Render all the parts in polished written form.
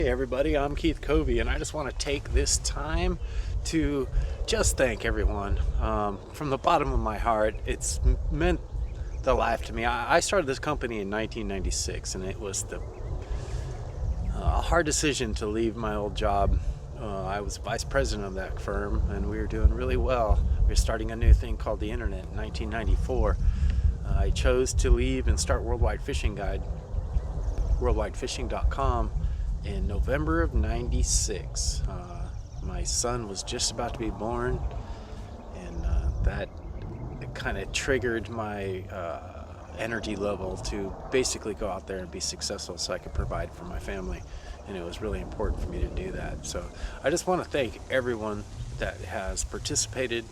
Hey everybody, I'm Keith Covey, and I just want to take this time to just thank everyone from the bottom of my heart. It's meant the life to me. I started this company in 1996, and it was the hard decision to leave my old job. I was vice president of that firm, and we were doing really well. We were starting a new thing called the internet in 1994. I chose to leave and start Worldwide Fishing Guide, worldwidefishing.com, in November of 96. My son was just about to be born, and that kind of triggered my energy level to basically go out there and be successful so I could provide for my family. And it was really important for me to do that. So I just want to thank everyone that has participated,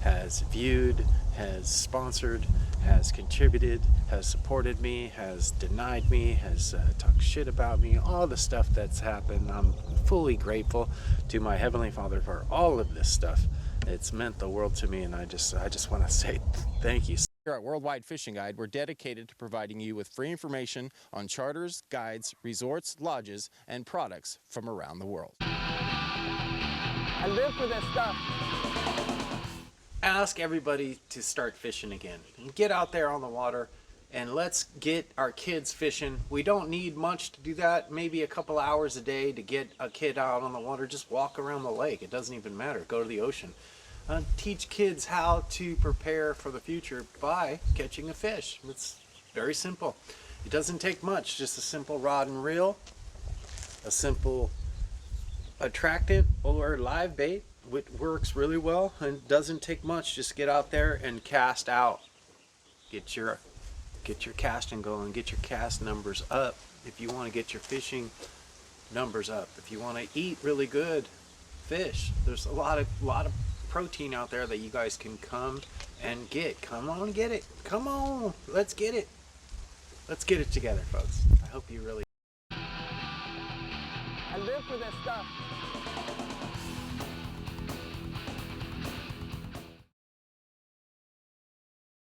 has viewed, has sponsored, has contributed, has supported me, has denied me, has talked shit about me, all the stuff that's happened. I'm fully grateful to my Heavenly Father for all of this stuff. It's meant the world to me, and I just want to say thank you. Here at Worldwide Fishing Guide, we're dedicated to providing you with free information on charters, guides, resorts, lodges, and products from around the world. I live for this stuff. Ask everybody to start fishing again. Get out there on the water and let's get our kids fishing. We don't need much to do that. Maybe a couple hours a day to get a kid out on the water. Just walk around the lake. It doesn't even matter. Go to the ocean. Teach kids how to prepare for the future by catching a fish. It's very simple. It doesn't take much. Just a simple rod and reel, a simple attractant or live bait, which works really well and doesn't take much. Just get out there and cast out. Get your casting going. Get your cast numbers up if you want to get your fishing numbers up. If you want to eat really good fish, there's a lot of protein out there that you guys can come and get. Come on and get it. Come on, let's get it. Let's get it together, folks. I hope you really I live for this stuff.